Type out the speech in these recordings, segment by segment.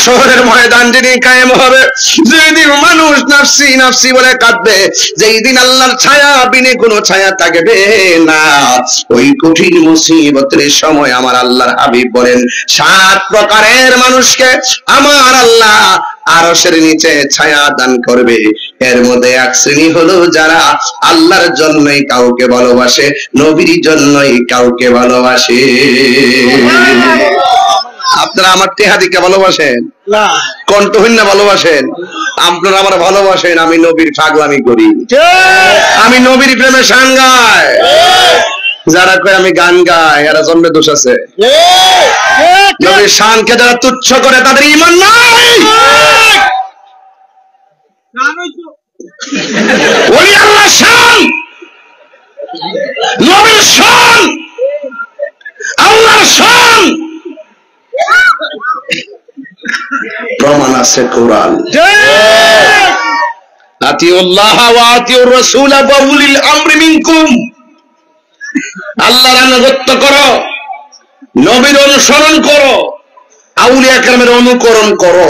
হাসরের ময়দান যেদিন কায়েম হবে, যেদিন মানুষ নাফসি নাফসি বলে কাঁদবে, যেই দিন আল্লাহর ছায়া বিনে কোনো ছায়া থাকবে না, ওই কঠিন মুসিবতের সময় আমার আল্লাহর হাবিব বলেন 7 প্রকারের মানুষকে আমার আল্লাহ আরশের নিচে ছায়া দান করবে। এর মধ্যে এক শ্রেণী হলো যারা আল্লাহর জন্যই কাউকে ভালোবাসে, নবীর জন্যই কাউকে ভালোবাসে। আপনারা আমার টেহাদিকে ভালোবাসেন না, কণ্ঠহীন ভালোবাসেন? আপনারা আমার ভালোবাসেন, আমি নবীর পাগলামি করি, আমি নবীর প্রেমে গান গাই। যারা কয় আমি গান গাই, এরা জন্মে দোষ আছে। নবীর শানকে যারা তুচ্ছ করে তাদের ঈমান নাই। ওলি আল্লাহর শান, নবীর শান, আল্লাহর শান প্রমাণ আছে কোরআন। আতিউল্লাহ ওয়া আতিউর রাসূল ওয়া উলিল আমরি মিনকুম। আল্লাহর আনুগত্য করো, নবীর অনুসরণ করো, আউলিয়া কেরামের অনুকরণ করো।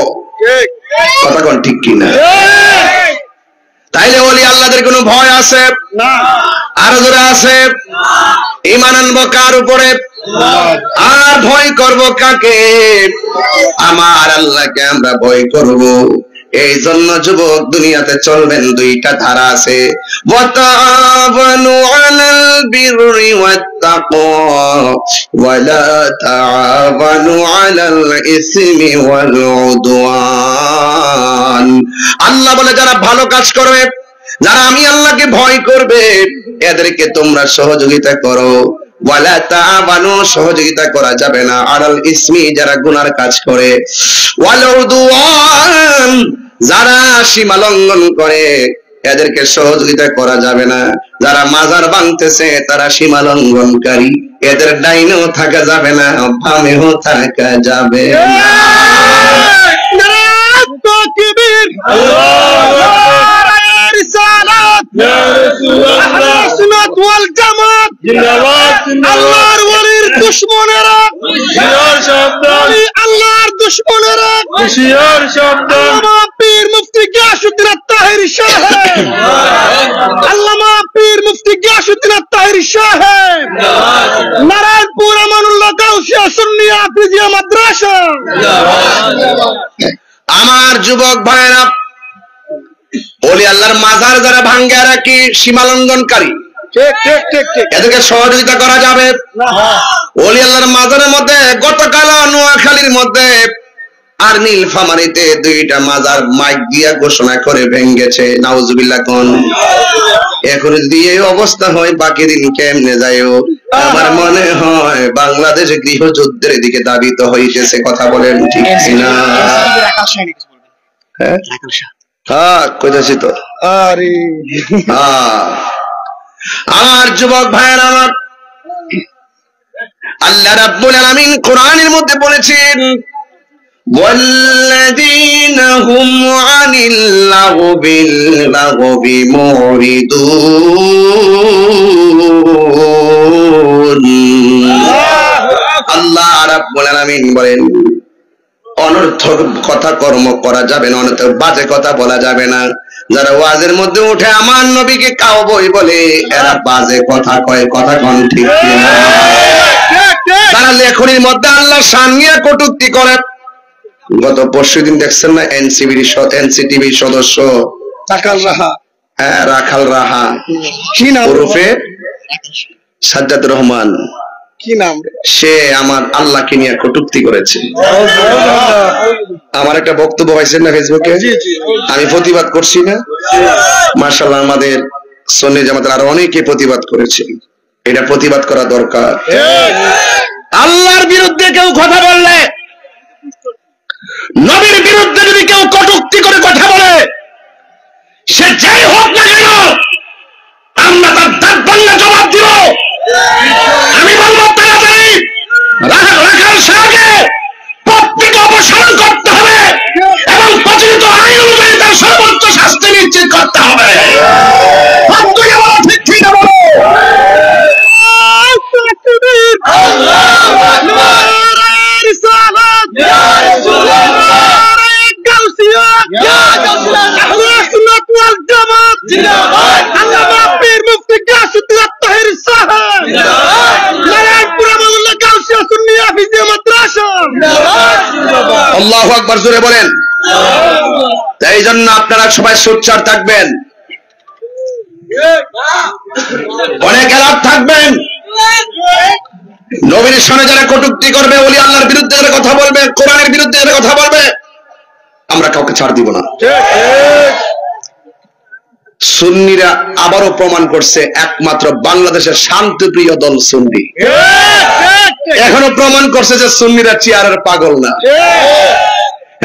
কথা কোন ঠিক কিনা? তাইলে ওলি আল্লাহদের কোনো ভয় আছে না? আর জোরে আছে? ঈমান আনবো কার উপরে? আর ভয় করব কাকে? আমার আল্লাহকে আমরা ভয় করব। এই জন্য যুবক দুনিয়াতে চলবেন, দুইটা ধারা আছে, ওয়াতাওয়ানু আলাল বিররি ওয়াত তাকওয়া ওয়া লা তাআওয়ানু আলাল ইসমি ওয়াল উদওয়ান। আল্লাহ বলে যারা ভালো কাজ করবে, যারা আমি আল্লাহকে ভয় করবে, এদেরকে তোমরা সহযোগিতা করো। ওয়ালা তাআবানু, সহযোগিতা করা যাবে না, আলাল ইসমি, যারা গুনার কাজ করে, ওয়াল উদওয়ান, যারা সীমা লঙ্ঘন করে, এদেরকে সহযোগিতা করা যাবে না। যারা মাজার ভাঙতেছে তারা সীমা লঙ্ঘনকারী, এদের ডাইনেও থাকা যাবে না, বামেও থাকা যাবে না। নারায়ে তাকবীর, আল্লাহর ওলির দুশমনেরা আল্লাহর দুশমনেরা হুশিয়ার শব্দ। আল্লামা পীর মুফতি গিয়াসউদ্দিন আত-তাহেরী সাহেব, আল্লামা পীর মুফতি গিয়াসউদ্দিন আত-তাহেরী সাহেব, নারায়ণপুর আমানুল্লাহ গাউসিয়া সুন্নিয়া হাফিজিয়া মাদ্রাসা। আমার যুবক ভাইরা, ওলি আল্লাহর মাজার যারা ভাঙ্গে রাখি সীমা লঙ্ঘনকারী, এদেরকে সহযোগিতা করা যাবে না। ওলি আল্লাহর মাজারের মধ্যে গতকাল নোয়াখালীর মধ্যে আর নীলফামারীতে 2টা মাজার মাইক দিয়া ঘোষণা করে ভেঙ্গেছে। নাউজুবিল্লাহ কোন। এখন দিয়ে অবস্থা হয়, বাকি দিন কেমনে যায়ও? আমার মনে হয় বাংলাদেশ গৃহযুদ্ধের দিকে দাবিত হইতেছে। কথা বলেন ঠিক কিনা? হ্যাঁ হ্যাঁ কইতাছি তো। আরে আমার যুবক ভাইয়ের, আমার আল্লাহ রাব্বুল আলামিন কোরআনের মধ্যে বলেছেন, ওয়াল্লাযীনা হুম আনিল লাগবি মুরিদুন। আল্লাহ রাব্বুল আলামিন বলেন অনর্থক কথা কর্ম করা যাবে না, অনর্থক বাজে কথা বলা যাবে না। যারা ওয়াজের মধ্যে উঠে আমার নবীকে কাউবয় বলে, এরা বাজে কথা কয়। কথা কোন ঠিক কিনা? তারা লেখনির মধ্যে আল্লাহর শান নিয়ে কটূক্তি করে। গত পরশুদিন দেখছেন না এনসিটিভির সদস্য রাখাল রাহা, হ্যাঁ রাখাল রাহা, কি নাম ওরফে সাজ্জাদ রহমান, কি নাম, সে আমার আল্লাহকে নিয়ে কটূক্তি করেছে। আমার একটা বক্তব্য পাইছেন না ফেসবুকে, আমি প্রতিবাদ করছি না? মাশাআল্লাহ, আমাদের সুন্নি জামাতের আরো অনেকে প্রতিবাদ করেছে। এটা প্রতিবাদ করা দরকার। আল্লাহর বিরুদ্ধে কেউ কথা বললে, নবীর বিরুদ্ধে যদি কেউ কটূক্তি করে কথা বলে, সে যাই হোক না কেন, আমরা তার দাঁত ভাঙা জবাব দিব। আমি বলবো তাড়াতাড়ি রাখাল শাহকে পত্রিকা অপসারণ করতে হবে এবং প্রচলিত আইন অনুযায়ী তার সর্বোচ্চ শাস্তি নিশ্চিত করতে হবে। ঠিক ঠিক বলো। আল্লাহু আকবার। আহলে সুন্নাত ওয়াল জামাত জিন্দাবাদ, আল্লামা পীর মুফতি গাউসুদ্দিন তাহের সাহেব জিন্দাবাদ, নারায়ণপুর মহল্লা গাউসিয়া সুন্নি হাফিজিয়া মাদ্রাসা জিন্দাবাদ। আল্লাহু আকবার, জোরে বলেন। এই জন্য আপনারা সবাই সোচ্চার থাকবেন, অনেক এলাপ থাকবেন। নবীর সামনে যারা কটূক্তি করবে, ওলি আল্লাহর বিরুদ্ধে যারা কথা বলবে, কোরআনের বিরুদ্ধে যারা কথা বলবে, আমরা কাউকে ছাড় দিব না। সুন্নিরা আবারও প্রমাণ করছে একমাত্র বাংলাদেশের শান্তিপ্রিয় দল সুন্নি। এখনো প্রমাণ করছে যে সুন্নিরা চেয়ারের পাগল না।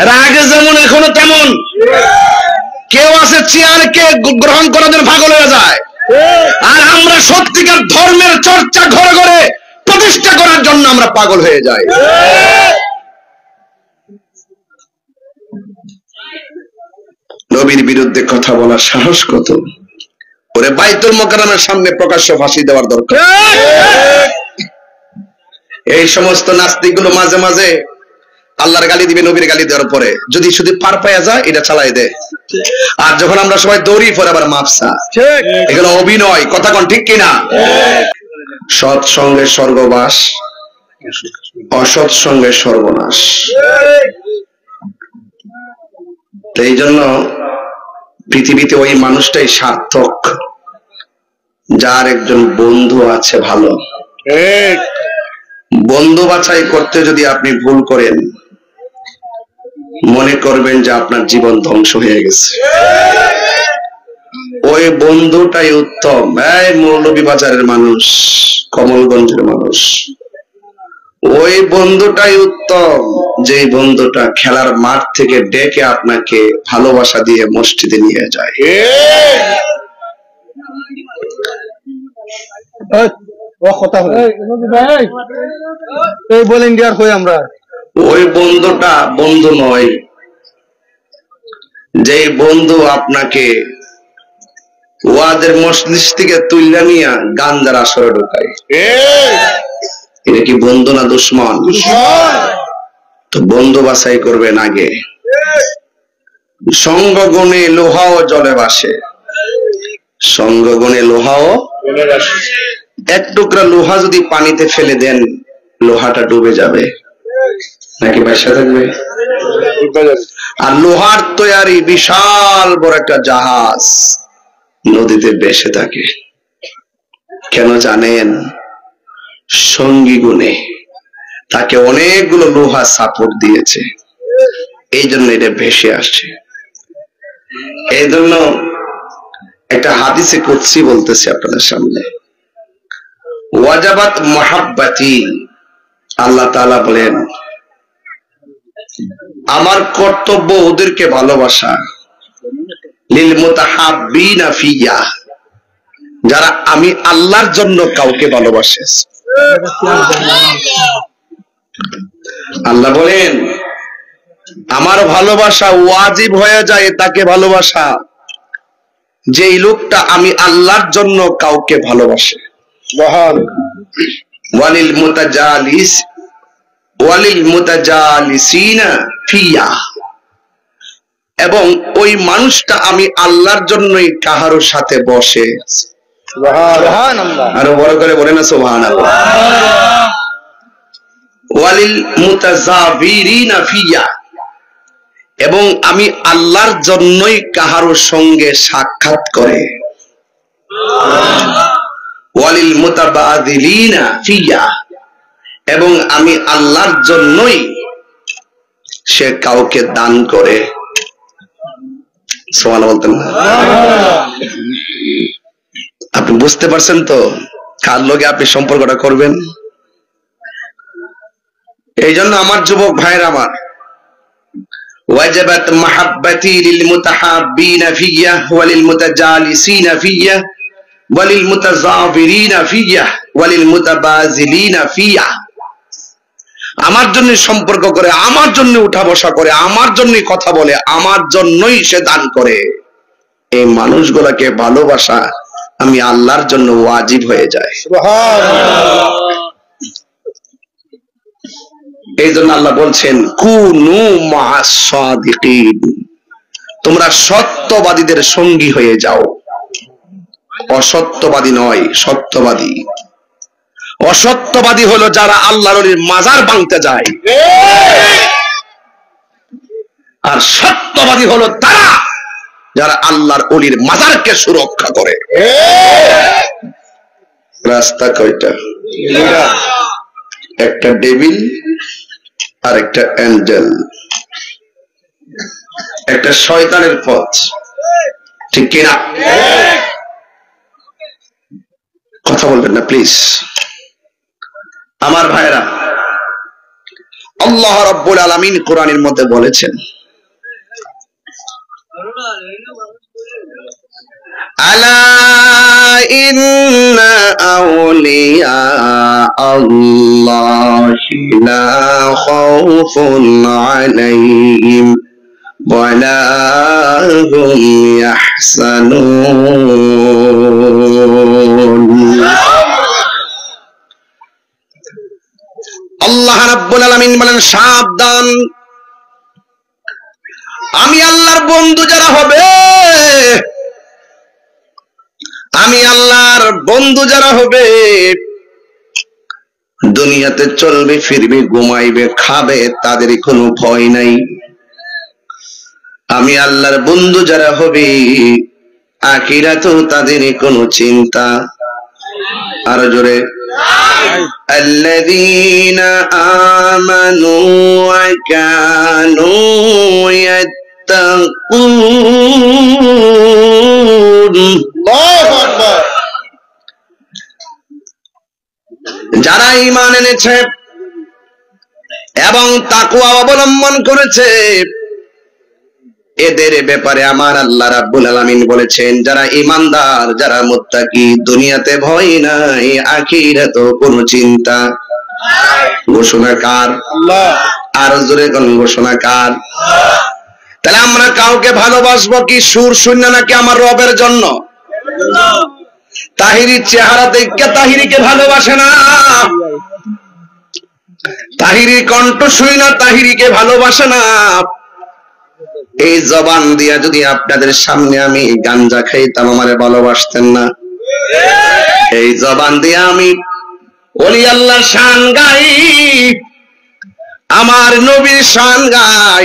এর আগে যেমন এখনো তেমন। কেউ আছে চেয়ারকে গ্রহণ করার জন্য পাগল হয়ে যায়, আর আমরা সত্যিকার ধর্মের চর্চা ঘরে ঘরে প্রতিষ্ঠা করার জন্য আমরা পাগল হয়ে যাই। নবীর বিরুদ্ধে কথা বলার সাহস কত! ওরে বাইতুল মুকাররমের সামনে প্রকাশ্য ফাঁসি দেওয়ার দরকার। এই সমস্ত নাস্তিকগুলো মাঝে মাঝে আল্লাহর গালি দিবে, নবীর গালি দেওয়ার পরে যদি শুধু পার পায়া যায় এটা চালাই দেয়, আর যখন আমরা সবাই দৌড়ি পরে আবার মাপসা। এগুলো অভিনয়, কথা কোন ঠিক কিনা? সৎ সঙ্গে স্বর্গবাস, অসৎ সঙ্গে সর্বনাশ। এই জন্য পৃথিবীতে ওই মানুষটাই সার্থক যার একজন বন্ধু আছে ভালো। বন্ধু বাছাই করতে যদি আপনি ভুল করেন, মনে করবেন যে আপনার জীবন ধ্বংস হয়ে গেছে। ওই বন্ধুটাই উত্তম। এই মৌলভীবাজারের মানুষ, কমলগঞ্জের মানুষ, ওই বন্ধুটাই উত্তম যে বন্ধুটা খেলার মাঠ থেকে ডেকে আপনাকে ভালোবাসা দিয়ে মসজিদে নিয়ে যায়। ওই বন্ধুটা বন্ধু নয় যে বন্ধু আপনাকে ওয়াদের মজলিস থেকে তুইলা নিয়ে গাঞ্জার আসরে ঢোকায়। এটা কি বন্ধু না দুশ্মন? তো বন্ধু বাছাই করবেন আগে। সঙ্গগুণে লোহাও জলে ভাসে, সঙ্গগুণে লোহাও জলে ভাসে। এক টুকরা লোহা যদি পানিতে ফেলে দেন, লোহাটা ডুবে যাবে নাকি ভাসা থাকবে? আর লোহার তৈরি বিশাল বড় একটা জাহাজ নদীতে ভেসে থাকে। কেন জানেন? সঙ্গী গুণে তাকে অনেকগুলো লোহা সাপোর্ট দিয়েছে, এই জন্য এটা ভেসে আসছে। এই জন্য একটা হাদিসে কুদসি বলতেছি আপনাদের সামনে, ওয়াজাবাত মুহাব্বতি, আল্লাহ তাআলা বলেন আমার কর্তব্য ওদেরকে ভালোবাসা, লিল মুতাহাব্বিনা ফিয়া, যারা আমি আল্লাহর জন্য কাউকে ভালোবাসে। আল্লাহ বলেন আমার ভালোবাসা ওয়াজিব হয়ে যায় তাকে ভালোবাসা যেই লোকটা আমি আল্লাহর জন্য কাউকে ভালোবাসে। ওয়ালিল মুতাজালিস ওয়ালিল মুতাজালিসিনা ফিয়া, এবং ওই মানুষটা আমি আল্লাহর জন্যই কাহারো সাথে বসে। আরো বড় করে বলে না সুবহানাল্লাহ। ওয়ালিল মুতাজাবিরিনা ফিয়া, এবং আমি আল্লাহর জন্যই কাহারো সঙ্গে সাক্ষাৎ করে। ওয়ালিল মুতাবাদিলিনা ফিয়া, এবং আমি আল্লাহর জন্যই সে কাউকে দান করে। সুবহানাল্লাহ বলতেন। আপনি বুঝতে পারছেন তো কার লগে আপনি সম্পর্কটা করবেন? এই জন্য আমার যুবক ভাইয়ের আমার, ওয়াজাবাত মাহাব্বতি লিল মুতাহাব্বিনা ফিয়া ওয়ালিল মুতাজালিসিনা ফিয়া ওয়ালিল মুতাজাবিরিনা ফিয়া ওয়ালিল মুতাবাজিলিনা ফিয়া। আমার জন্য সম্পর্ক করে, আমার জন্য উঠা বসা করে, আমার জন্য কথা বলে, আমার জন্যই সে দান করে। এই মানুষগুলোকে ভালোবাসা আমি আল্লাহর জন্য ওয়াজিব হয়ে যায়। এই জন্য আল্লাহ বলছেন কুনু মা'আস সাদিকিন, তোমরা সত্যবাদীদের সঙ্গী হয়ে যাও, অসত্যবাদী নয়, সত্যবাদী। অসত্যবাদী হলো যারা আল্লাহর ওলির মাজার ভাঙতে যায়, আর সত্যবাদী হলো তারা যারা আল্লাহর ওলির মাজারকে সুরক্ষা করে। রাস্তা কয়টা? একটা ডেভিল আর একটা অ্যাঞ্জেল, একটা শয়তানের পথ, ঠিক কিনা? কথা বলবেন না প্লিজ আমার ভাইরা। আল্লাহ রাব্বুল আলামিন কোরআনের মধ্যে বলেছেন, আলা ইন্না আউলিয়া আল্লাহি লা খাউফুন আলাইহিম ওয়া লা হুম ইয়াহসানুন। আল্লাহ রাব্বুল আলামিন বলেন, সাবধান, আমি আল্লাহর বন্ধু যারা হবে, আমি আল্লাহর বন্ধু যারা হবে, দুনিয়াতে চলবে ফিরবে ঘুমাইবে খাবে, তাদের কোনো ভয় নাই। আমি আল্লাহর বন্ধু যারা হবে, আখিরাতেও তাদের কোনো চিন্তা। আরো জোরে, আল্লাযীনা আমানু ওয়া কানু ইয়াত্তাকুন। আল্লাহু আকবার। যারা ঈমান এনেছে এবং তাকওয়া অবলম্বন করেছে, এদের ব্যাপারে আমার আল্লাহ রাব্বুল আলামিন বলেছেন, যারা ঈমানদার, যারা মুত্তাকি, দুনিয়াতে ভয় নাই, আখিরাতেও কোনো চিন্তা। ঘোষণা কার? আল্লাহ। আর জোরে কোন ঘোষণা কার? তাহলে আমরা কাউকে ভালোবাসবো কি সুর শূন্য নাকি আমার রবের জন্য? তাহিরির চেহারা দেখে তাহিরিকে ভালোবাসে না, তাহিরির কণ্ঠ শুই না তাহিরিকে ভালোবাসে না। এই জবান দিয়া যদি আপনাদের সামনে আমি গাঞ্জা খাইতাম, আমারে ভালোবাসতেন না। এই জবান দিয়া আমি ওলি আল্লাহর শান গাই, আমার নবীর শান গাই,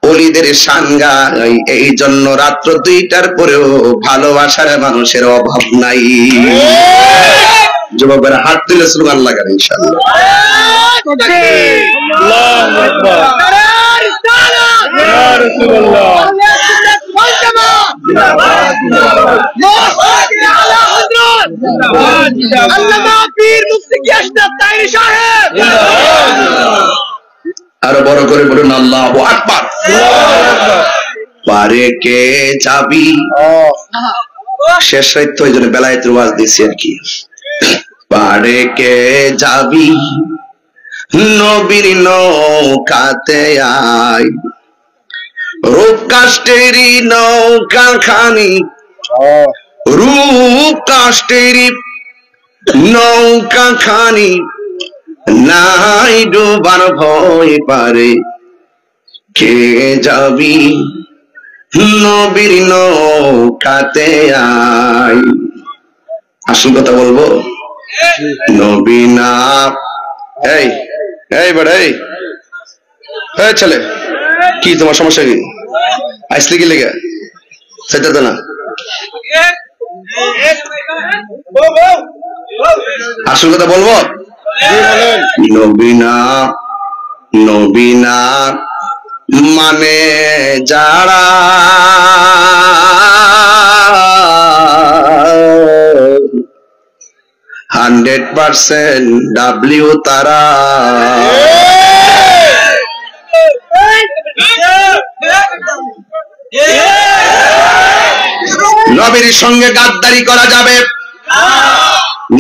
ওলিদের শান গাই। এই জন্য রাত্র 2টার পরেও ভালোবাসার মানুষের অভাব নাই। যুবকেরা হাত তুলে স্লোগান লাগান ইনশাআল্লাহ। আল্লাহু আকবার। ইয়া রাসূলুল্লাহ। আরো বড় করে বলুন আল্লাহু আকবার। পারে কে যাবি, শেষ রাত তো এই জন্য বেলায়েতের ওয়াজ দিছি আর কি। পারে কে যাবি নবীর নৌকাতে আয়, রূপ কাষ্টেরি নৌকা খানি, রূপ কাষ্টেরি নৌকা খানি, নাই ডুবার ভয়। পারে কে যাবি নবীর নৌকাতে আয়। আসল কথা বলবো, নবী না। এই এই বড়, এই ছেলে, কি তোমার সমস্যা কি? আসলে কি লেগে সেটা তো না। আসল কথা বলবো, নবীনা নবীনা মানে যারা, 100% ডাব্লিউ তারা। নবীর সঙ্গে গাদ্দারি করা যাবে,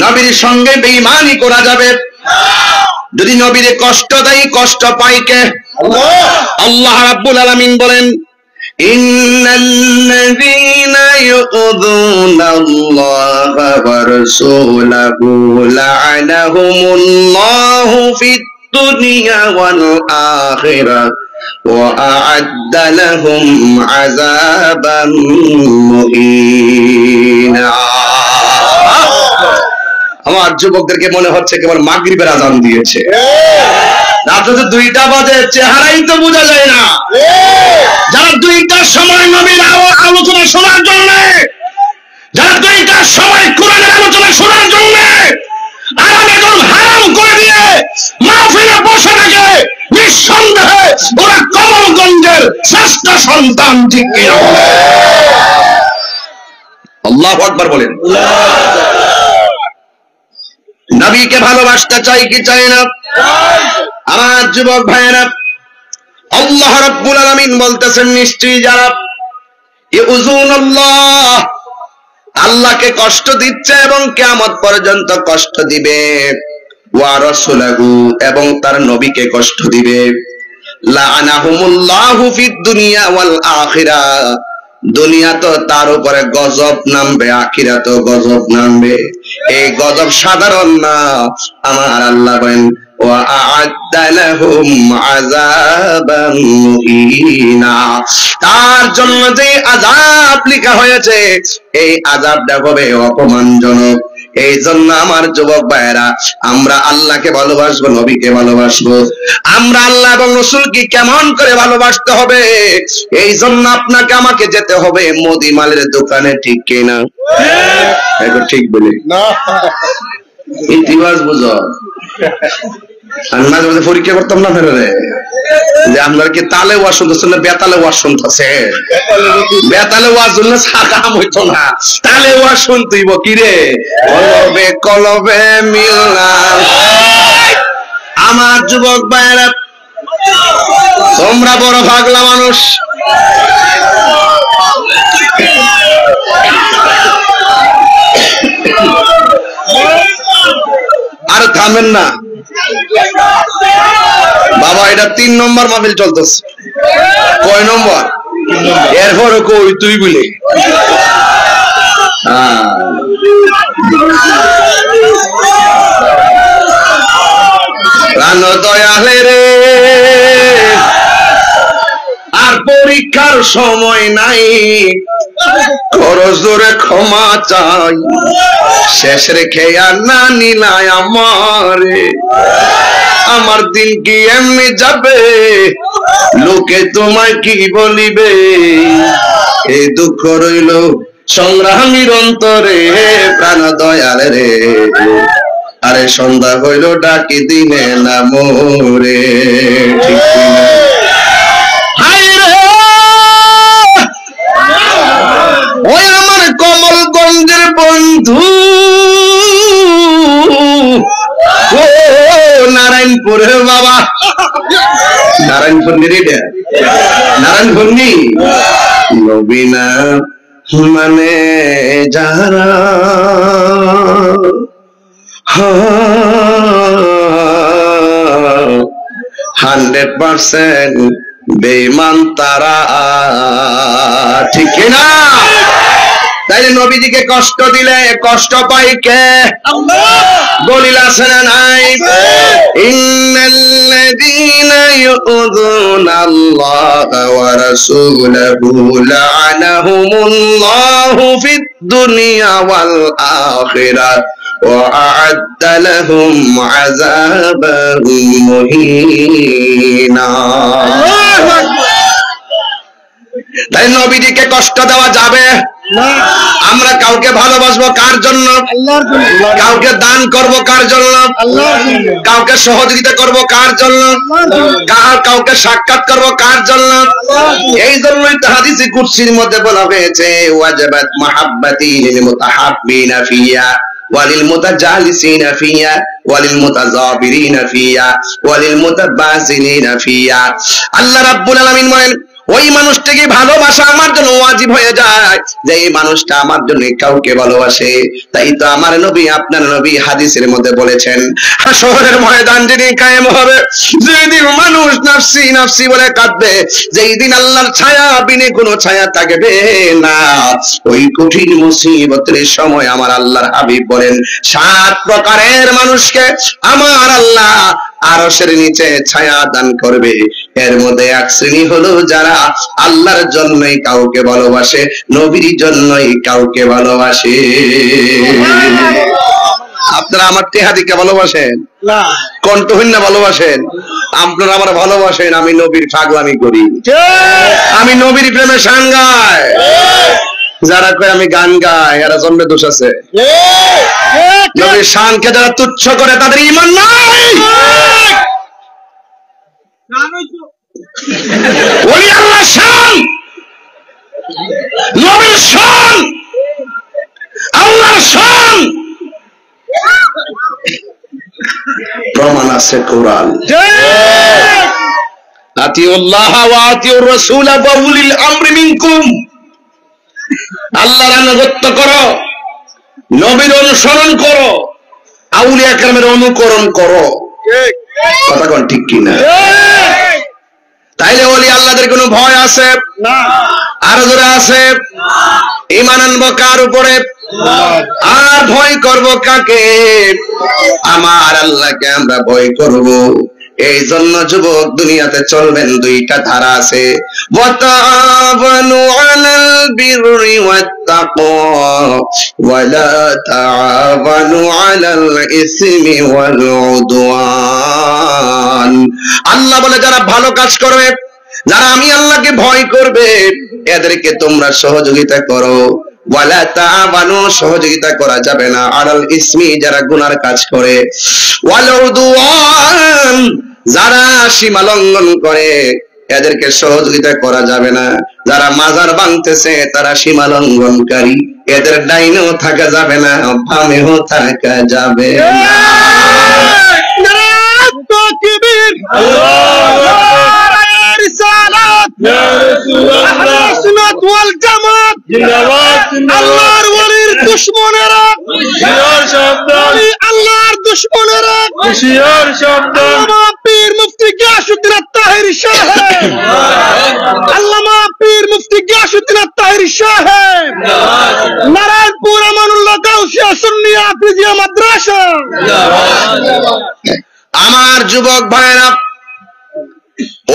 নবীর সঙ্গে বেঈমানি করা যাবে। যদি নবীরে কষ্ট দেয়, কষ্ট পায় কে? আল্লাহ রাব্বুল আলামিন বলেন, ইন্নাল্লাযীনা ইউযুনাল্লাহা ওয়া রাসূলাহু লা'আনাহুমুল্লাহু ফিদ দুনিয়া ওয়াল আখিরাহ وأعد لهم عذابا مهينا। আমার যুবকদেরকে মনে হচ্ছে কেবল মাগরিবের আজান দিয়েছে। রাত 2টা বাজে, চেহারাই তো বোঝা যায় না। যারা 2টার সময় নবীর আলোচনা শোনার জন্য, যারা 2টার সময় কোরআনের আলোচনা শোনার জন্য আরাম হারাম করে দিয়ে মাহফিলে বসে থাকে, নিঃসন্দেহে ওরা কমলগঞ্জের শ্রেষ্ঠ সন্তান। ঠিক কি না? আল্লাহু আকবার বলেন। নবীকে ভালোবাসতে চাই কি চাই না? আমার যুবক ভাইয়েরা, আল্লাহ রাব্বুল আলামিন বলতেছেন, নিশ্চয়ই যারা ইউযুনাল্লাহ, আল্লাহকে কষ্ট দিচ্ছে এবং কিয়ামত পর্যন্ত কষ্ট দিবে, ওয়া রাসূলাহু, এবং তার নবীকে কষ্ট দিবে, লাআনাহুমুল্লাহু ফিদ দুনিয়া ওয়াল আখিরাহ, দুনিয়া তো তার উপরে গজব নামবে, আখিরাতে গজব নামবে। এই গজব সাধারণ না, আমার আল্লাহ বলেন ওয়া আ'আদ্দা লাহুম আযাবান মুহিনা, তার জন্য যে আযাব লেখা হয়েছে এই আযাবটা হবে অপমানজনক। এই জন্য আমার যুবক ভাইয়েরা, আমরা আল্লাহকে ভালোবাসবো, নবীকে ভালোবাসবো। আমরা আল্লাহ এবং রাসূলকে কেমন করে ভালোবাসতে হবে, এই জন্য আপনাকে আমাকে যেতে হবে মুদি মালের দোকানে। ঠিক কি না? এটা ঠিক বলি না? ইতিবাস বুঝো। আর মাঝে মাঝে পরীক্ষা করতাম না ফেরে যে আপনার কি তালে ওয়াজ শুনতেছেন না বেতালে ওয়াজ শুনতেছে? বেতালে ওয়াজ শুনলে সাকাম হইতো না, তালে ওয়াজ শুনতেইব। কি রে, কলবে কলবে মিললাম। আমার যুবক ভাইয়েরা, তোমরা বড় পাগলা মানুষ। আর থামেন না বাবা, এটা 3 নম্বর মাহফিল চলতেছে। কয় নম্বর? এরপরে কই তুই বলি। প্রাণ দয়ালে রে, আর পরীক্ষার সময় নাই, করো জোরে ক্ষমা চাই, শেষ রেখে আর না নিলায় আমারে, আমার দিন কি এমনি যাবে, লোকে তোমায় কি বলিবে, এই দুঃখ রইল সংগ্রামীর অন্তরে, প্রাণ দয়াল রে, আরে সন্ধ্যা হইল ডাকি দিনে না মোরে। ঠিক কিনা? ওই আমার কমলগঞ্জের বন্ধু ও নারায়ণপুরের বাবা, নারায়ণপুর নিরিডা, নারায়ণপুর নি নবীনা মানে যারা 100% বেঈমান তারা। ঠিক না? তাইলে নবীজিকে কষ্ট দিলে কষ্ট পাই কে? আল্লাহ। দলিল আছে না নাই? ইন্নাল্লাযীনা ইউযুনাল্লাহা ওয়া রাসূলাহু লা'আনাহুমুল্লাহু ফিদ দুনিয়া ওয়াল আখিরাহ ওয়া আ'আদ্দা লাহুম আযাবান মুহিনা। তাই নবীজিকে কষ্ট দেওয়া যাবে না। আমরা কাউকে ভালোবাসবো কার জন্য? আল্লাহর জন্য। কাউকে দান করব কার জন্য? আল্লাহর জন্য। কাউকে সহযোগিতা করব কার জন্য? কাউকে সাক্ষাৎ করব কার জন্য? এই জন্যই তো হাদিসে কুদসির মধ্যে বলা হয়েছে ওয়াজাবাত মাহাব্বাতি লিল মুতাহাব্বিনা ফিয়া ওয়ালিল মুতাজালিসিনা ফিয়া ওয়ালিল মুতাযাবিরিনা ফিয়া ওয়ালিল মুতাবাসিলিনা ফিয়া। আল্লাহ রাব্বুল আলামিন বলেন ওই মানুষটাকে ভালোবাসা আমার জন্য ওয়াজিব হয়ে যায় যে এই মানুষটা আমার জন্য কাউকে ভালোবাসে। তাই তো আমার নবী, আপনার নবী হাদিসের মধ্যে বলেছেন হাশরের ময়দান যেদিন কায়েম হবে, যেদিন মানুষ নাফসি নাফসি বলে কাঁদবে, যেই দিন আল্লাহর ছায়া বিনে কোনো ছায়া থাকবে না, ওই কঠিন মুসিবতের সময় আমার আল্লাহর হাবিব বলেন 7 প্রকারের মানুষকে আমার আল্লাহ আরশের নিচে ছায়া দান করবে। এর মধ্যে এক শ্রেণী হলো যারা আল্লাহর জন্যই কাউকে ভালোবাসে, নবীর জন্যই কাউকে ভালোবাসে। আপনারা আমার টেহাদিকে ভালোবাসেন না, কণ্ঠহীন না ভালোবাসেন? আপনারা আমার ভালোবাসেন, আমি নবীর পাগলামি করি, আমি নবীর প্রেমে গান গাই। যারা কয় আমি গান গাই এরা জন্মে দোষ আছে। নবীর শানকে যারা তুচ্ছ করে তাদের ঈমান নাই। ওলি আল্লাহ শান, নবীর শান, আল্লাহর শান প্রমাণ আছে কোরআন। আতিউল্লাহ ওয়া আতিউর রাসূল ওয়া উলিল আমরি মিনকুম। আল্লাহর আনুগত্য করো, নবীর অনুসরণ করো, আউলিয়া কেরামের অনুকরণ করো। কথা কোন ঠিক কিনা? তাইলে ওলি আল্লাহদের কোনো ভয় আছে না, আর জোরে আছে। ঈমান আনবো কার উপরে? আর ভয় করব কাকে? আমার আল্লাহকে আমরা ভয় করব। এই জন্য যুবক দুনিয়াতে চলবেন দুইটা ধারা আছে, ওয়াতাবানু আলাল বিররি ওয়াত তাকওয়া ওয়া লা তাআবানু আলাল ইসমি ওয়াল উদওয়ান। আল্লাহ বলে যারা ভালো কাজ করবে, যারা আমি আল্লাহকে ভয় করবে, এদেরকে তোমরা সহযোগিতা করো। ওয়ালা তাআবানু, সহযোগিতা করা যাবে না, আলাল ইসমি, যারা গুনার কাজ করে, ওয়াল উদওয়ান, যারা সীমা লঙ্ঘন করে এদেরকে সহযোগিতা করা যাবে না। যারা মাজার ভাঙতেছে তারা সীমা লঙ্ঘনকারী, এদের ডাইনেও থাকা যাবে না, বামেও থাকা যাবে না। আল্লাহর ওলির দুশমনেরা, আল্লাহর দুশমনেরা, আল্লামা পীর মুফতি গিয়াসউদ্দিন আত-তাহেরী সাহেব, আল্লামা পীর মুফতি গিয়াসউদ্দিন আত-তাহেরী সাহেব, নারায়ণপুর আমানুল্লাহ গাউসিয়া সুন্নিয়া হাফিজিয়া মাদ্রাসা। আমার যুবক ভাইরা,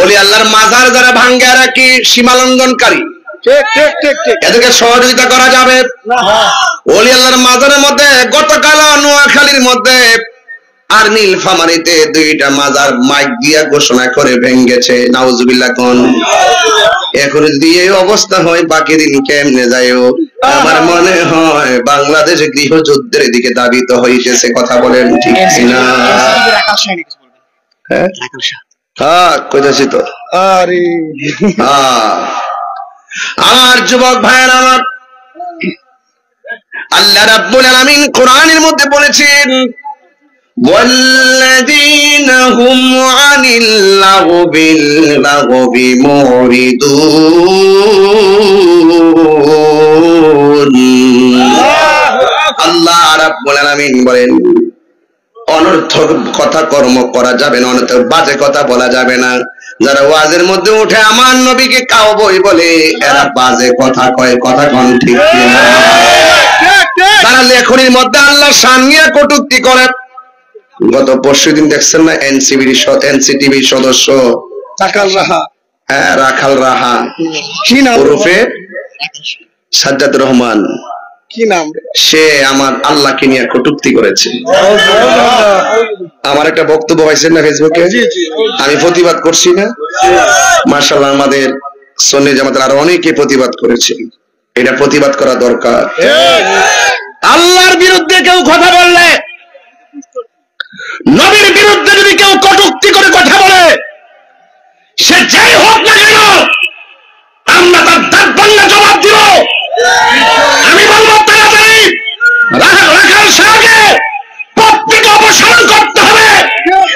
ওলি আল্লাহর মাজার যারা ভাঙ্গে রাখি সীমা লঙ্ঘনকারী, ঠিক ঠিক ঠিক ঠিক, এদেরকে সহযোগিতা করা যাবে। ওলি আল্লাহর মাজারের মধ্যে গতকাল নোয়াখালীর মধ্যে আর নীলফামারীতে দুইটা মাজার মাইক দিয়া ঘোষণা করে ভেঙ্গেছে। নাউজুবিল্লাহ কোন। এখন যদি এই অবস্থা হয় বাকি দিন কেমনে যায়ও? আমার মনে হয় বাংলাদেশ গৃহযুদ্ধের দিকে দাবিত হইতেছে। কথা বলেন ঠিক কিনা? হ্যাঁ হ্যাঁ কইতাছি তো। আরে আমার যুবক ভাইয়েরা, আমার আল্লাহ রাব্বুল আলামিন কোরআনের মধ্যে বলেছেন, ওয়াল্লাযীনা হুম আনিল লাগবি মুরিদুন। আল্লাহ রাব্বুল আলামিন বলেন অনর্থক কথা কর্ম করা যাবে না, অনর্থক বাজে কথা বলা যাবে না। যারা ওয়াজের মধ্যে উঠে আমার নবীকে কাউবই বলে এরা বাজে কথা কয়। কথা কোন ঠিক কিনা? তারা লেখনির মধ্যে আল্লাহর শান নিয়ে কটূক্তি করে। গত পরশুদিন দেখছেন না এনসিটিভির সদস্য রাখাল রাহা, হ্যাঁ রাখাল রাহা, কি নাম ওরফে সাজ্জাদ রহমান, কি নাম? সে আমার আল্লাহকে নিয়ে কটূক্তি করেছে। আমার একটা বক্তব্য পাইছেন না ফেসবুকে, আমি প্রতিবাদ করছি না? মাশাআল্লাহ, আমাদের সুন্নি জামাতের আরো অনেকে প্রতিবাদ করেছে। এটা প্রতিবাদ করা দরকার। আল্লাহর বিরুদ্ধে কেউ কথা বললে, নবীর বিরুদ্ধে যদি কেউ কটূক্তি করে কথা বলে, সে যাই হোক না কেন, আমরা তার দাঁত ভাঙা জবাব দিব। আমি বলবো তাড়াতাড়ি রাখাল শাহকে পদ থেকে অপসারণ করতে হবে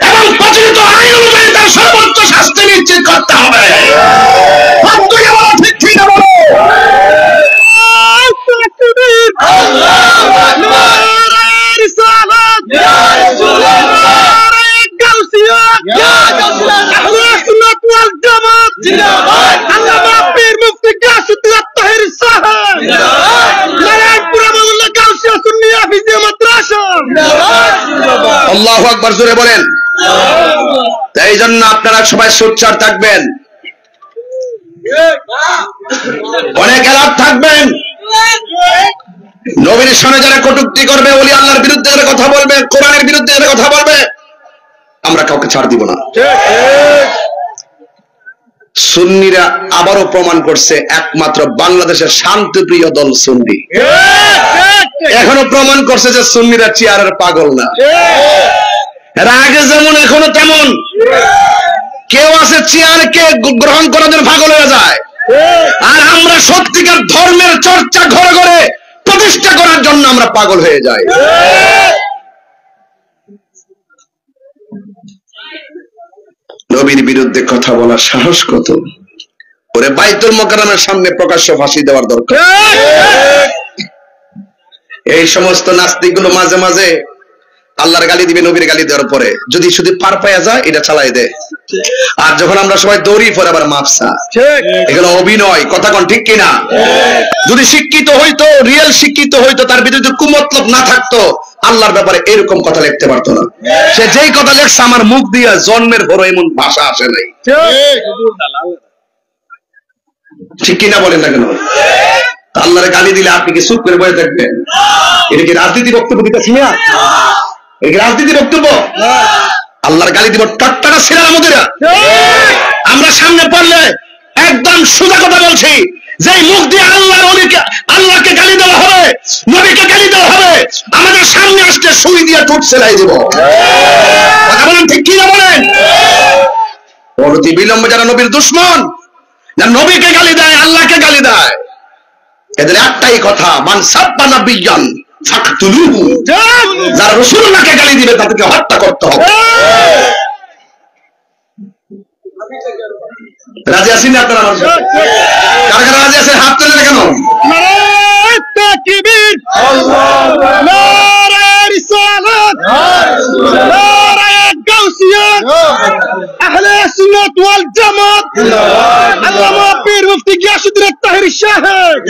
এবং প্রচলিত আইন অনুযায়ী তার সর্বোচ্চ শাস্তি নিশ্চিত করতে হবে। ঠিক ঠিক বলো। আল্লাহু আকবার, জোরে বলেন। এজন্য আপনারা সবাই সোচ্চার থাকবেন, অনেক অ্যালার্ট থাকবেন। নবীর সামনে যারা কটূক্তি করবে, ওলি আল্লাহর বিরুদ্ধে যারা কথা বলবে, কোরআনের বিরুদ্ধে যারা কথা বলবে, আমরা কাউকে ছাড় দিব না। সুন্নিরা আবারও প্রমাণ করছে একমাত্র বাংলাদেশের শান্তিপ্রিয় দল সুন্নি। এখনো প্রমাণ করছে যে সুন্নিরা চেয়ারের পাগল না। এর আগে যেমন এখনো তেমন। কেউ আছে চেয়ারকে গ্রহণ করার জন্য পাগল হয়ে যায়, আর আমরা সত্যিকার ধর্মের চর্চা ঘরে ঘরে প্রতিষ্ঠা করার জন্য আমরা পাগল হয়ে যাই। নবীর বিরুদ্ধে কথা বলার সাহস কত! ওরে বাইতুল মুকাররমের সামনে প্রকাশ্য ফাঁসি দেওয়ার দরকার। এই সমস্ত নাস্তিকগুলো মাঝে মাঝে আল্লাহর গালি দিবে, নবীর গালি দেওয়ার পরে যদি শুধু পার পাওয়া যায় এটা চালাই দেয়, আর যখন আমরা সবাই দৌড়ি পরে আবার মাপসা। এগুলো অভিনয়, কথা কোন ঠিক কিনা? যদি শিক্ষিত হইতো, রিয়েল শিক্ষিত হইতো, তার ভিতরে কুমতলব না থাকতো, আল্লাহর ব্যাপারে এরকম কথা লিখতে পারতো না। সে যেই কথা লেখছে আমার মুখ দিয়া জন্মের পর এমন ভাষা আসে নাই। ঠিক কিনা বলেন না কেন? আল্লাহরে গালি দিলে আপনি কি চুপ করে বসে থাকবেন? এটা কি রাজনীতি বক্তব্য দিতেছি না? এটা কি রাজনীতি বক্তব্য? আল্লাহর গালি দিব টাট্টাটা ছেলের মধ্যে। আমরা সামনে পড়লে একদম সোজা কথা বলছি, যে মুখ দিয়ে আল্লাহকে গালি দেওয়া হবে, নবীকে গালি দেওয়া হবে, আমাদের সামনে আসতে সুই দিয়ে ঠোঁট সেলাই দিব। কথা বলেন ঠিক কিনা বলেন? অনতি বিলম্বে যারা নবীর দুশমন, যারা নবীকে গালি দেয়, আল্লাহকে গালি দেয়, এদের একটাই কথা, মান সাব্বা নাবিয়্যান ফাকতুলুহু। যারা রাসূলুল্লাহকে গালি দিবে তাদেরকে হত্যা করতে হবে। রাজি আছেন না আপনারা? আমার কারা কারা রাজি আছেন? হাত তুলে কেন? নারায়ে তাকবীর, নারায়ে রিসালাত, নারায়ে গাউসিয়া, আহলে সুন্নাত ওয়াল জামাত, আল্লামা পীর মুফতি গিয়াসউদ্দিন তাহের সাহেব,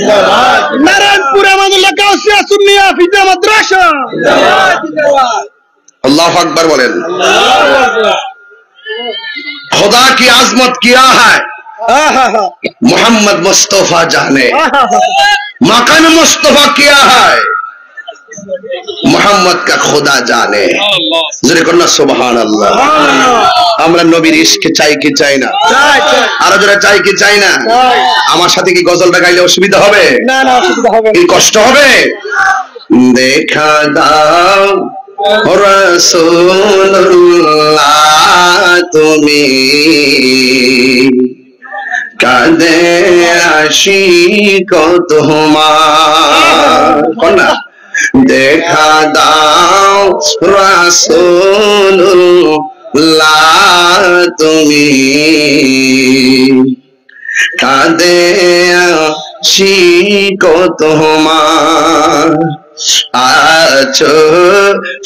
নারায়ণপুর আমানুল্লাহ গাউসিয়া সুন্নিয়া হাফিজিয়া মাদ্রাসা। আল্লাহু আকবার বলেন। खुदा की आजमत क्या है मोहम्मद मुस्तफा जाने, मकान मुस्तफा क्या है मोहम्मद का खुदा जाने। জোরে করুন না সুবহানাল্লাহ। আমরা নবীর ইশকে চাই কি চাই না? আরো জোরে চাই কি চাই না? আমার সাথে কি গজলটা গাইলে অসুবিধা হবে? না না, অসুবিধা হবে না। কি কষ্ট হবে? দেখা দাও রাসূলুল্লাহ তুমি, কাঁদে আশিক তোমার। কন্যা দেখা দাও রাসূলুল্লাহ তুমি, কাঁদে আশিক তোমার। আছো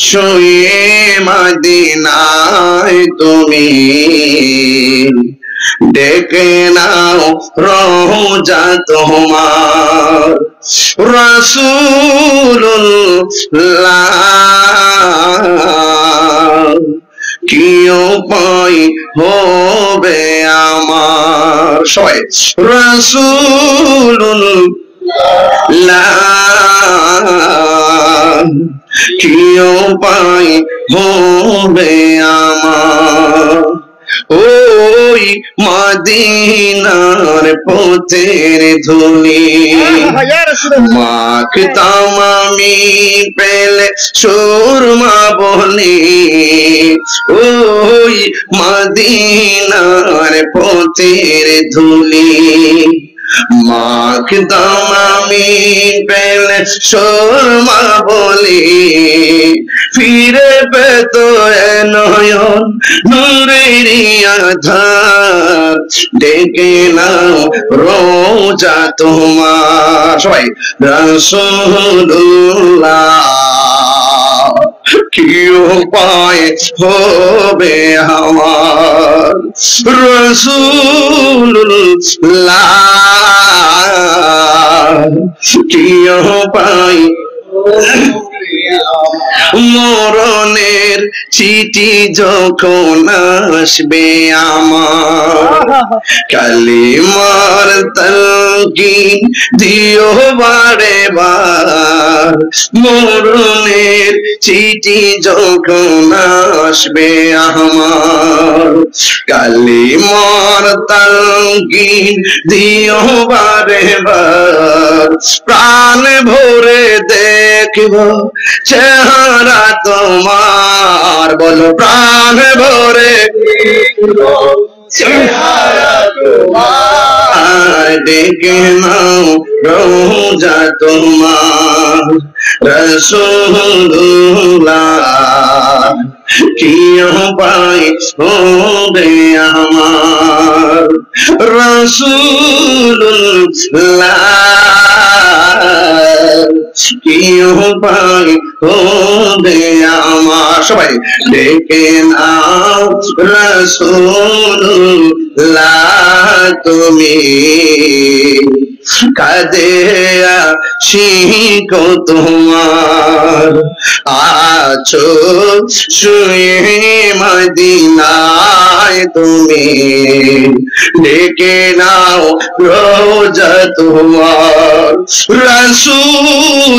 শুয়ে মদিনায় তুমি, ডেকে নাও রওজা তোমার। রাসূলুল্লাহ কি উপায় হবে আমার? সবাই রাসূলুল্লাহ কি উপায় হবে আমার? ওই মদিনার পথের ধুলি মাখতাম আমি পেলে সুরমা বলি। ওই মদিনার পথের ধুলি মাখতাম আমি পেলে সুরমা বলি। ফিরে পেত নয়ন নূরের আধার, ডেকে নাও রওজা তোমার। সবাই রাসূলুল্লাহ কি উপায় হবে আমার? রাসূলুল্লাহ কি উপায় মরণের চিঠি যখন আসবে আমার, কালিমার তালকিন দিও বারে বার। মরণের চিঠি যখন আসবে আমার, কালিমার তালকিন দিও বারে বার। প্রাণ ভরে দেখব চেহারা তোমার, বলো প্রাণ ভরে চেহারা তোমার। ডেকে নাও রোজা তোমার, রাসূলুল্লাহ কি উপায় হবে আমার, রাসূলুল্লাহ কি উপায় হবে আমার। সবাই ডেকে নাও রাসূলুল্লাহ তুমি, কাঁদে আশিকো তোমার। আছো শুয়ে মদিনায় তুমি, ডেকে নাও রোজা তোমার, রাসূলুল্লাহ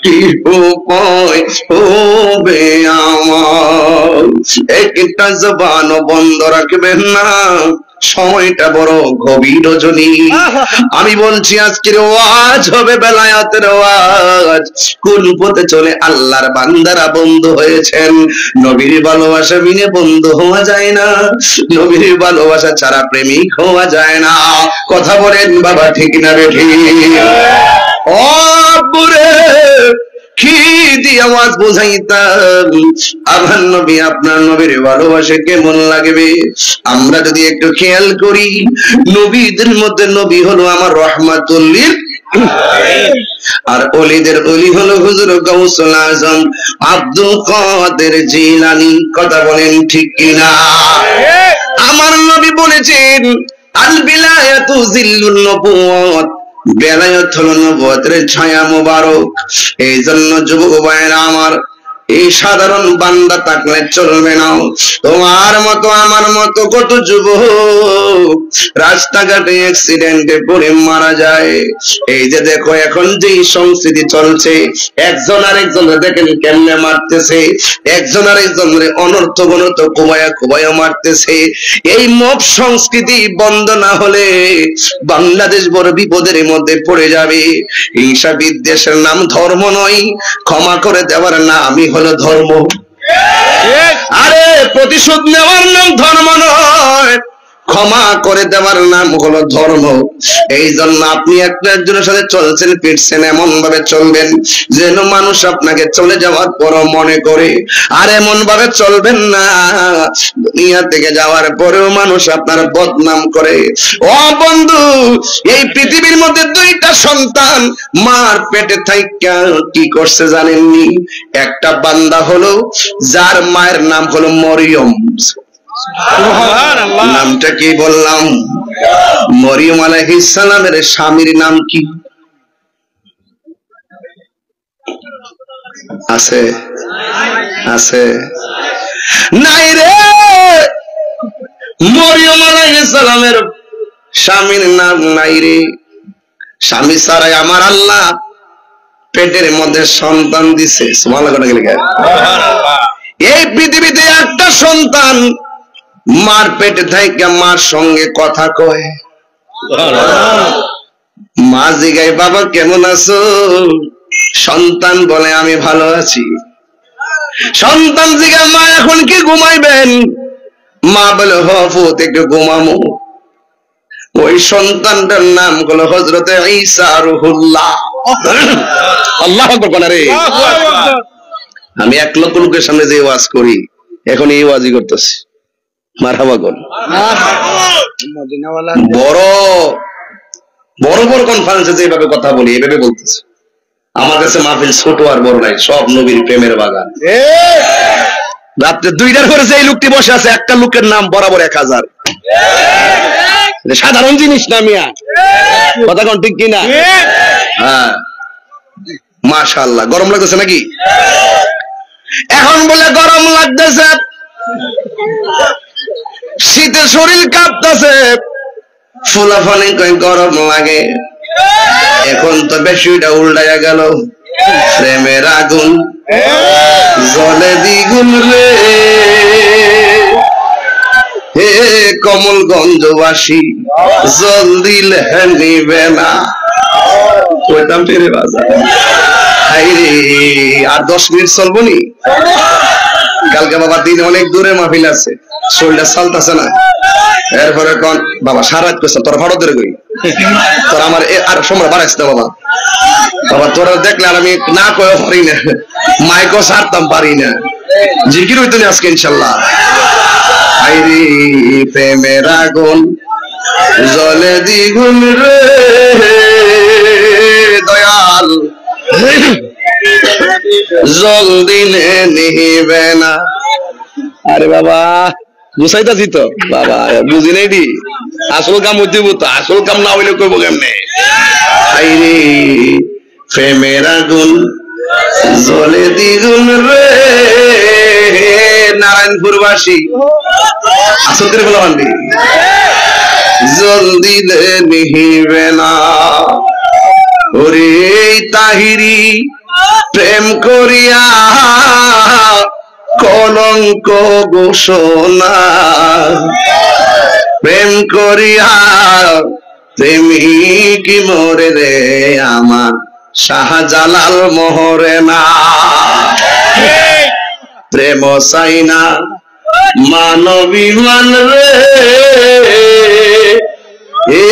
কি উপায় হবে আমার। একটা জবান বন্ধ রাখবেন না, সময়টা বড় গভীর রজনী। আমি বলছি আজকের ওয়াজ হবে বেলায়েতের ওয়াজ। কোন পথে চলে আল্লাহর বান্দারা বন্ধু হয়েছেন। নবীর ভালোবাসা বিনে বন্ধু হওয়া যায় না, নবীর ভালোবাসা ছাড়া প্রেমিক হওয়া যায় না। কথা বলেন বাবা, ঠিক না বেঠিক? ও বুড়ে কি দিয়ে আওয়াজ বুঝাইতাম আমার নবী আপনার নবীর ভালোবাসা কেমন লাগবে। আমরা যদি একটু খেয়াল করি, নবীদের মধ্যে নবী হলো আমার রহমাতুল লিল আর ওলিদের ওলি হলো হুজুর গাউসুল আজম আব্দুল কাদের জিলানী। কথা বলেন ঠিক কিনা? আমার নবী বলেছেন আল বিলায়াতু জিল্লুন নবুওয়াত, বেলায়েত হলো নবুয়তের ছায়া মোবারক। এই জন্য যুবক ভাইয়েরা আমার, এই সাধারণ বান্দা থাকলে চলবে না। তোমার মতো আমার মতো কত যুবক রাস্তাঘাটে অ্যাক্সিডেন্টে পড়ে মারা যায়। এই যে দেখো এখন যে সংস্কৃতি চলছে, একজন আরেকজনের দেখেন কেমনে মারতেছে, একজন আরেকজনের অনর্থ গণত কুবায়া মারতেছে। এই মব সংস্কৃতি বন্ধ না হলে বাংলাদেশ বড় বিপদের মধ্যে পড়ে যাবে। হিংসা বিদ্বেষের নাম ধর্ম নয়, ক্ষমা করে দেওয়ার নামই হলো ধর্ম। আরে প্রতিশোধ নেওয়ার নাম ধর্ম নয়, ক্ষমা করে দেওয়ার নাম হলো ধর্ম। এই জন্য আপনি একজনের সাথে চলছেন ফিরছেন, এমন ভাবে চলবেন যেন মানুষ আপনাকে চলে যাওয়ার পর মনে করে। আর এমন ভাবে চলবেন না দুনিয়া থেকে যাওয়ার পরেও মানুষ আপনার বদনাম করে। ও বন্ধু, এই পৃথিবীর মধ্যে দুইটা সন্তান মার পেটে থাইকা কি করছে জানেননি? একটা বান্দা হলো যার মায়ের নাম হলো মরিয়ম। নামটা কি বললাম? মরিয়ম আলাইহিস সালামের স্বামীর নাম কি আছে? আছে নাই রে? মরিয়ম আলাইহিস সালামের স্বামীর নাম নাই রে। স্বামী ছাড়াই আমার আল্লাহ পেটের মধ্যে সন্তান দিছে। সুবহানাল্লাহ। এই পৃথিবীতে একটা সন্তান মার পেটে থেকে মার সঙ্গে কথা কয়। মা জিগায় বাবা কেমন আছো? সন্তান বলে আমি ভালো আছি। সন্তান জিগায় মা এখন কি ঘুমাইবেন? মা বলে হফুত একটু ঘুমামো। ওই সন্তানটার নাম হলো হযরতে ঈসা রুহুল্লাহ। আল্লাহু আকবার রে। আমি 1 লক্ষ লোকের সামনে যে ওয়াজ করি, এখন এই ওয়াজই করতেছি। মারহাবা বল। বড় বড় বড় কনফারেন্সে যেভাবে কথা বলি এভাবে বলতেছি। আমার কাছে মাহফিল ছোট আর বড় নাই, সব নবীর প্রেমের বাগান। রাত্রে 2টার পরে যে লোকটি বসে আছে, একটা লোকের নাম বরাবর 1000। সাধারণ জিনিস না মিয়া। কথা কোন ঠিক কিনা? হ্যাঁ, মাশাআল্লাহ। গরম লাগতেছে নাকি? এখন বলে গরম লাগতেছে, শীতে শরীর কাঁপতেছে, ফুলাফানি কই গরম লাগে। এখন তো বেশিটা উল্টাইয়া গেল, প্রেমের আগুন জলে দ্বিগুণ রে। হে কমলগঞ্জবাসী, জল দিলে নিবে না। কইতাম ফিরে বাজার, হাই রে, আর 10 মিনিট চলবো নি? কালকে বাবা দিন অনেক দূরে মাহফিল আছে, শরীরটা চালতেছে না। এরপরে কোন বাবা সারা করছে, তোর ভাড়া ধরে কই, তোর আমার আর সময় বাড়াইছ না বাবা। বাবা তোরা দেখলে আর আমি না কয়ে পারি না, মাইকও ছাড়তাম পারি না। জিকির হইতো না আজকে ইনশাল্লাহ। হাইরে প্রেমের আগুন জলে দ্বিগুণ রে, দয়াল জল দিলে নিবে না। আরে বাবা বুঝাইতাছি তো বাবা, বুঝি নাই দি, আসল কাম হইতে তো, আসল কাম না হইলে কইব কেমনে? হাইরে প্রেমের আগুন জলে দ্বিগুণ রে, নারায়ণপুরবাসী আসল করে বলা বান্ধি, জল দিলে নিবে না। ওরে তাহিরি প্রেম করিয়া কলঙ্ক ঘোষণা, প্রেম করিয়া প্রেমিক মরে রে, আমার শাহজালাল মোহরে না। প্রেম চাই না মানবী মান রে, এ